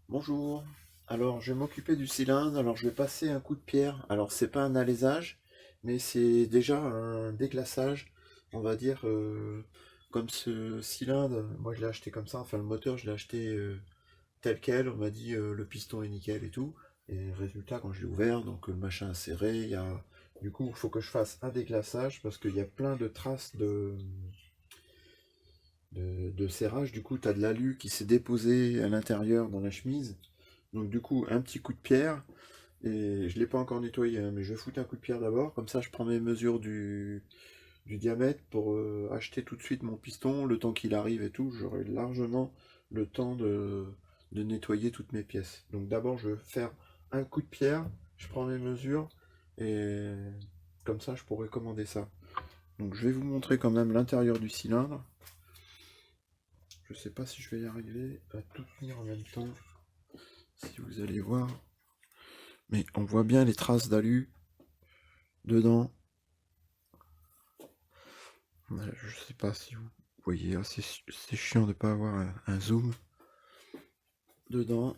Bonjour. Alors, je vais m'occuper du cylindre. Alors, je vais passer un coup de pierre. Alors, c'est pas un alésage, mais c'est déjà un déglaçage. On va dire, comme ce cylindre, moi je l'ai acheté comme ça. Enfin, le moteur, je l'ai acheté tel quel. On m'a dit le piston est nickel et tout. Et résultat, quand je l'ai ouvert, donc le machin a serré. Du coup, il faut que je fasse un déglaçage parce qu'il y a plein de traces de serrage. Du coup, tu as de l'alu qui s'est déposé à l'intérieur dans la chemise. Donc du coup, un petit coup de pierre, et je ne l'ai pas encore nettoyé, hein, mais je vais foutre un coup de pierre d'abord, comme ça je prends mes mesures du diamètre pour acheter tout de suite mon piston, le temps qu'il arrive et tout, j'aurai largement le temps de nettoyer toutes mes pièces. Donc d'abord je vais faire un coup de pierre, je prends mes mesures, et comme ça je pourrai commander ça. Donc je vais vous montrer quand même l'intérieur du cylindre. Je sais pas si je vais y arriver à tout tenir en même temps, si vous allez voir. Mais on voit bien les traces d'alu dedans. Je sais pas si vous voyez, hein, c'est chiant de pas avoir un zoom dedans.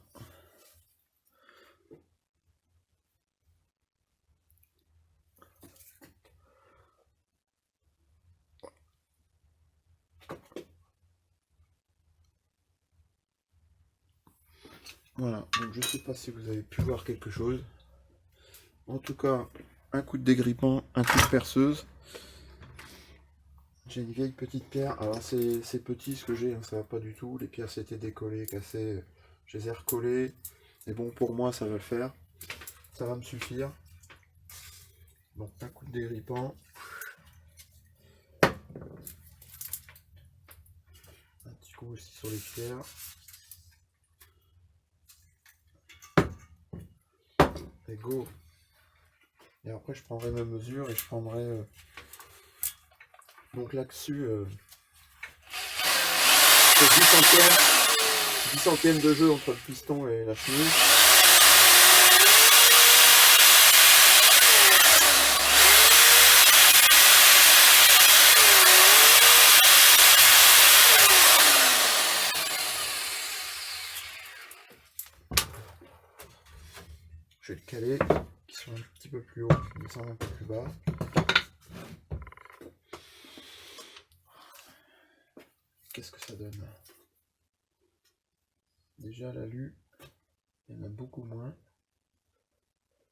Voilà, donc je sais pas si vous avez pu voir quelque chose. En tout cas, un coup de dégrippant, un coup de perceuse. J'ai une vieille petite pierre. Alors c'est petit ce que j'ai, hein, ça va pas du tout. Les pierres s'étaient décollées, cassées. Je les ai recollées. Et bon, pour moi, ça va le faire. Ça va me suffire. Donc un coup de dégrippant. Un petit coup aussi sur les pierres. Et go. Et après, je prendrai ma mesure et je prendrai donc là-dessus 10 centièmes de jeu entre le piston et la chemise. Je vais le caler, qui sont un petit peu plus haut, descendre un peu plus bas. Qu'est-ce que ça donne? Déjà l'alu, il y en a beaucoup moins.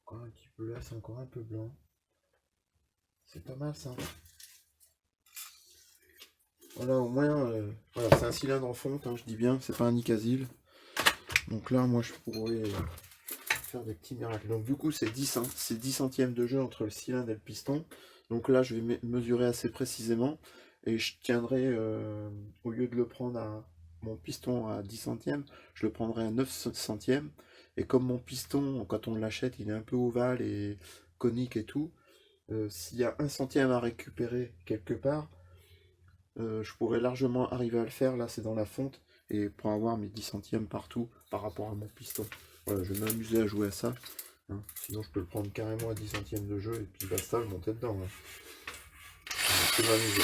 Encore un petit peu là, c'est encore un peu blanc. C'est pas mal ça. Voilà, au moins, voilà, c'est un cylindre en fonte, hein, je dis bien, c'est pas un Nicasil. Donc là, moi, je pourrais faire des petits miracles. Donc du coup, c'est 10, hein, c'est 10 centièmes de jeu entre le cylindre et le piston. Donc là, je vais mesurer assez précisément. Et je tiendrai, au lieu de le prendre à mon piston à 10 centièmes, je le prendrai à 9 centièmes. Et comme mon piston, quand on l'achète, il est un peu ovale et conique et tout, s'il y a 1 centième à récupérer quelque part, je pourrais largement arriver à le faire. Là, c'est dans la fonte. Et pour avoir mes 10 centièmes partout par rapport à mon piston. Voilà, je vais m'amuser à jouer à ça. Hein. Sinon, je peux le prendre carrément à 10 centièmes de jeu. Et puis basta, je montais dedans. Hein. Je peux m'amuser.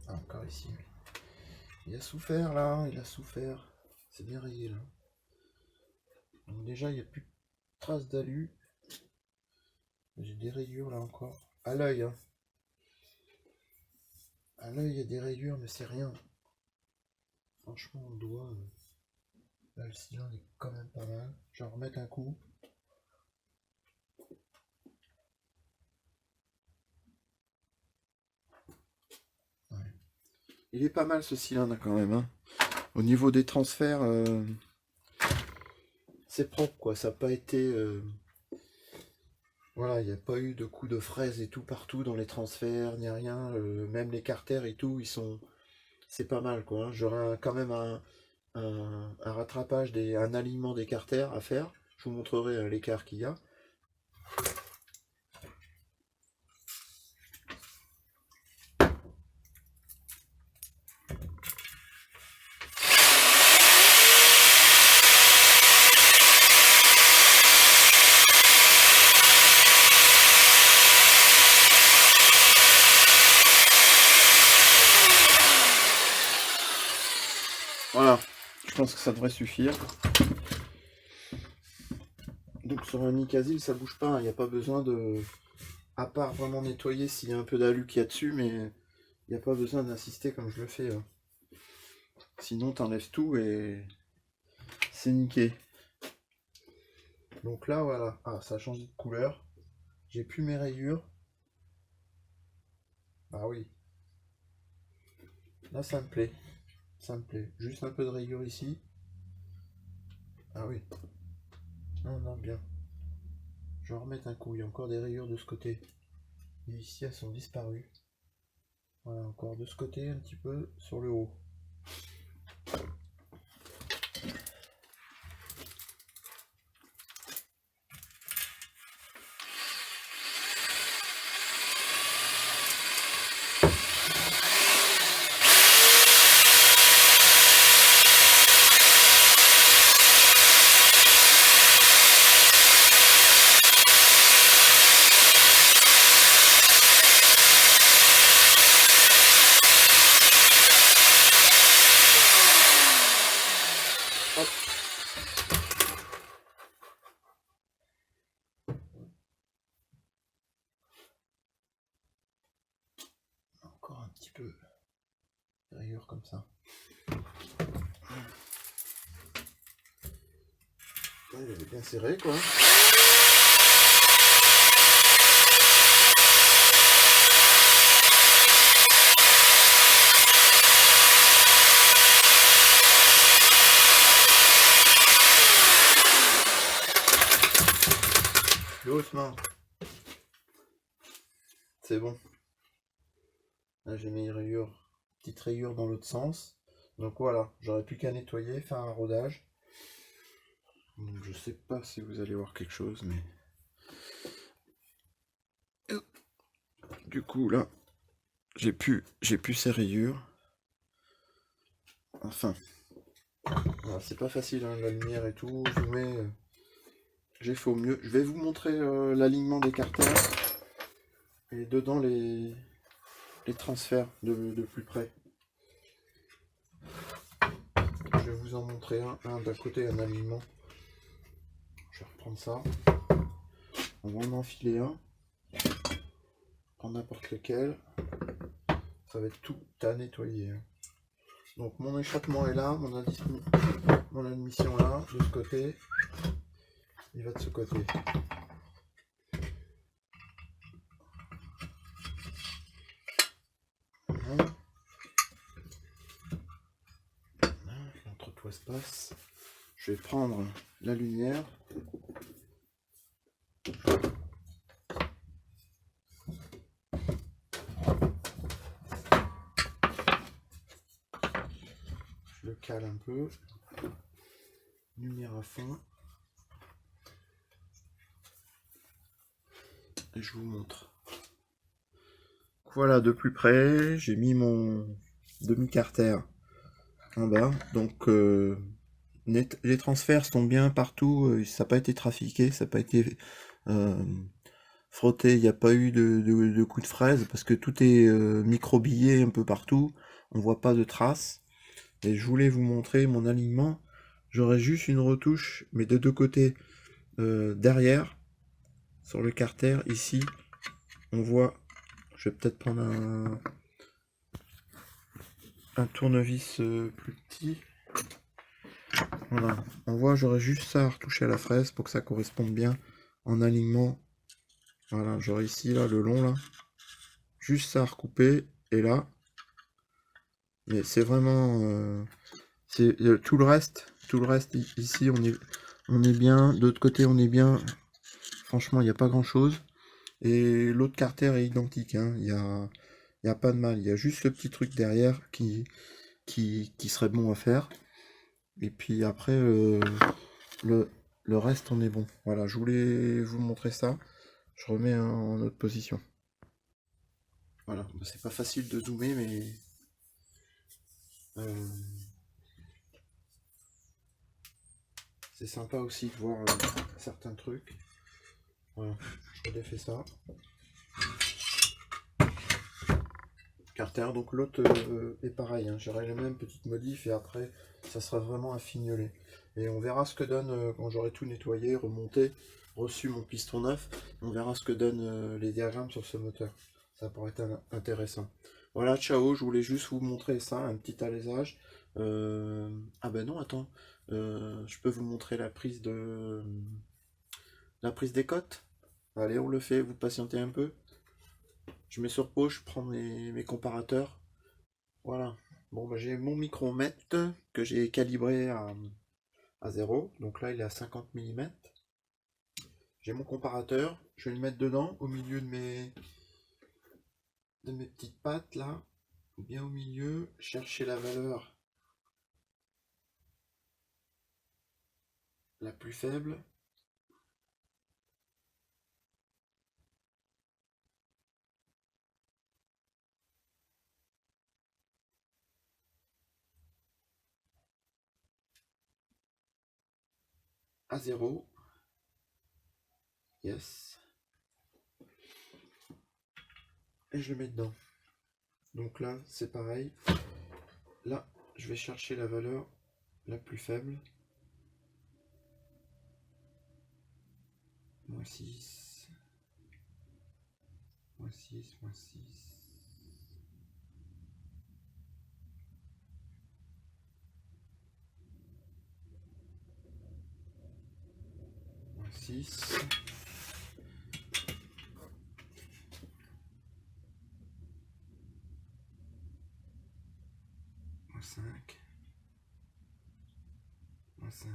Ah, encore ici. Il a souffert là, il a souffert. C'est bien rayé là. Donc déjà, il n'y a plus de traces d'alu. J'ai des rayures là encore. À l'œil, hein. À l'œil, il y a des rayures, mais c'est rien. Franchement, on doit. Là, le cylindre est quand même pas mal. Je vais en remettre un coup. Ouais. Il est pas mal ce cylindre quand même. Hein. Au niveau des transferts, c'est propre quoi. Ça n'a pas été. Voilà, il n'y a pas eu de coups de fraise et tout partout dans les transferts, ni rien. Même les carters et tout, ils sont. C'est pas mal quoi. Hein. J'aurai quand même un rattrapage, un alignement des carters à faire. Je vous montrerai l'écart qu'il y a. pense que ça devrait suffire. Donc sur un Nicasil, ça bouge pas, il n'y a pas besoin de... À part vraiment nettoyer s'il y a un peu d'alu qu'il y a dessus, mais il n'y a pas besoin d'insister comme je le fais. Sinon t'enlèves tout et c'est niqué. Donc là voilà, ah, ça a changé de couleur. J'ai plus mes rayures. Ah oui. Là ça me plaît. Ça me plaît. Juste un peu de rayures ici. Ah oui. Non, non, bien. Je vais en remettre un coup. Il y a encore des rayures de ce côté. Et ici elles sont disparues. Voilà, encore de ce côté un petit peu sur le haut. Hop. Encore un petit peu de rayures comme ça. Ouais, il avait bien serré quoi. Doucement. C'est bon. Là j'ai mes rayures, petites rayures dans l'autre sens. Donc voilà, j'aurais plus qu'à nettoyer, faire un rodage. Donc, je sais pas si vous allez voir quelque chose, mais... Du coup là, j'ai plus ces rayures. Enfin, voilà, c'est pas facile hein, la lumière et tout, zoomer, j'ai fait au mieux. Je vais vous montrer l'alignement des carters et dedans les transferts de plus près. Je vais vous en montrer un d'un côté, un alignement. Je vais reprendre ça. On va en enfiler un. Prendre n'importe lequel. Ça va être tout à nettoyer. Donc mon échappement est là, mon admission là, de ce côté. Il va de ce côté. Voilà. L'entretoit se passe. Je vais prendre la lumière. Je le cale un peu. Lumière à fond. Et je vous montre. Voilà de plus près, j'ai mis mon demi-carter en bas. Donc les transferts sont bien partout, ça n'a pas été trafiqué, ça n'a pas été frotté, il n'y a pas eu de coup de fraise parce que tout est microbillé un peu partout, on voit pas de traces. Et je voulais vous montrer mon alignement. J'aurais juste une retouche, mais de deux côtés derrière, sur le carter, ici, on voit, je vais peut-être prendre un tournevis plus petit. Voilà, on voit, j'aurais juste ça à retoucher à la fraise pour que ça corresponde bien en alignement. Voilà, j'aurais ici, là, le long, là. Juste ça à recouper, et là. Mais c'est vraiment... tout le reste ici, on est bien. De l'autre côté, on est bien. Franchement, il n'y a pas grand-chose. Et l'autre carter est identique, hein. Il y a pas de mal. Il y a juste ce petit truc derrière qui serait bon à faire. Et puis après, le reste, on est bon. Voilà, je voulais vous montrer ça. Je remets en autre position. Voilà, c'est pas facile de zoomer, mais... c'est sympa aussi de voir certains trucs. Voilà, je redéfais ça. Carter. Donc l'autre est pareil, hein. J'aurai les mêmes petites modifs et après ça sera vraiment à fignoler. Et on verra ce que donne quand j'aurai tout nettoyé, remonté, reçu mon piston neuf. On verra ce que donnent les diagrammes sur ce moteur. Ça pourrait être intéressant. Voilà, ciao, je voulais juste vous montrer ça, un petit alésage. Ah ben non, attends, je peux vous montrer la prise des cotes. Allez, on le fait, vous patientez un peu. Je mets sur pause, je prends mes comparateurs. Voilà. Bon, bah, j'ai mon micromètre que j'ai calibré à 0. Donc là, il est à 50 mm. J'ai mon comparateur. Je vais le mettre dedans, au milieu de mes petites pattes, là. Bien au milieu. Chercher la valeur la plus faible. À 0. Yes. Et je le mets dedans. Donc là, c'est pareil. Là, je vais chercher la valeur la plus faible. Moins 6. Moins 6, moins 6. Moins 6. Moins 5. Moins 5.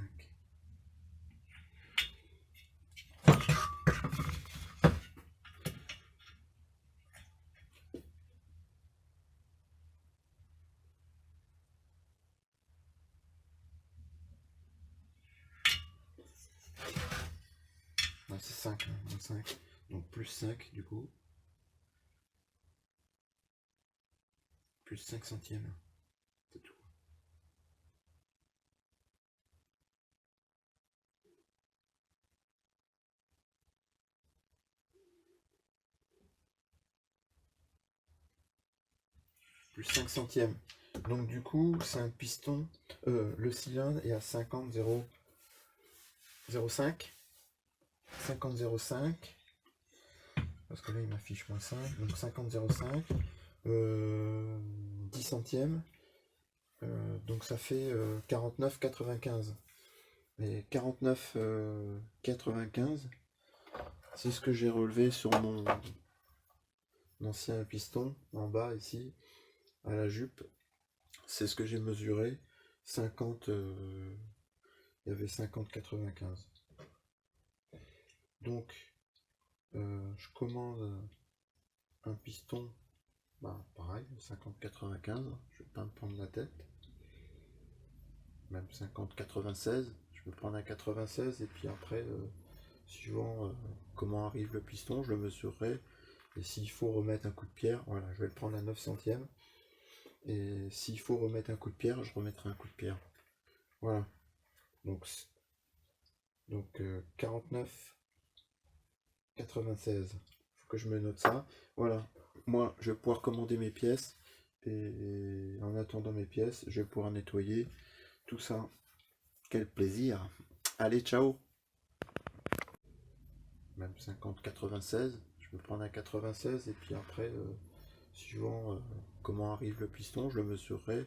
Non, c'est 5, hein, moins 5. Donc plus 5 du coup. Plus 5 centièmes. C'est tout. Plus 5 centièmes. Donc du coup, c'est un piston. Le cylindre est à 50,005. 50,05. Parce que là, il m'affiche moins 5. Donc 50,05. 10 centièmes. Donc ça fait 49,95. Et 49,95, c'est ce que j'ai relevé sur mon ancien piston en bas ici, à la jupe. C'est ce que j'ai mesuré. 50, il y avait 50,95. Donc, je commande un piston, bah, pareil, 50,95. Je vais pas me prendre la tête. Même 50,96. Je peux prendre un 96 et puis après, suivant comment arrive le piston, je le mesurerai. Et s'il faut remettre un coup de pierre, voilà, je vais le prendre à 9 centièmes. Et s'il faut remettre un coup de pierre, je remettrai un coup de pierre. Voilà. Donc 49,96. Faut que je me note ça. Voilà. Moi, je vais pouvoir commander mes pièces. Et en attendant mes pièces, je vais pouvoir nettoyer tout ça. Quel plaisir. Allez, ciao. Même 50,96. Je peux prendre un 96 et puis après, suivant comment arrive le piston, je le mesurerai.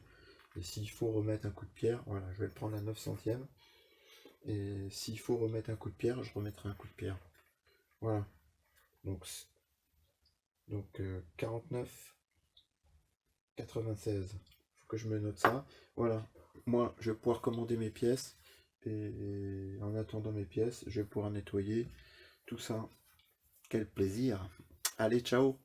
Et s'il faut remettre un coup de pierre, voilà, je vais le prendre à 9 centièmes. Et s'il faut remettre un coup de pierre, je remettrai un coup de pierre. Voilà. Donc 49,96. Faut que je me note ça. Voilà. Moi, je vais pouvoir commander mes pièces. Et en attendant mes pièces, je vais pouvoir nettoyer tout ça. Quel plaisir. Allez, ciao.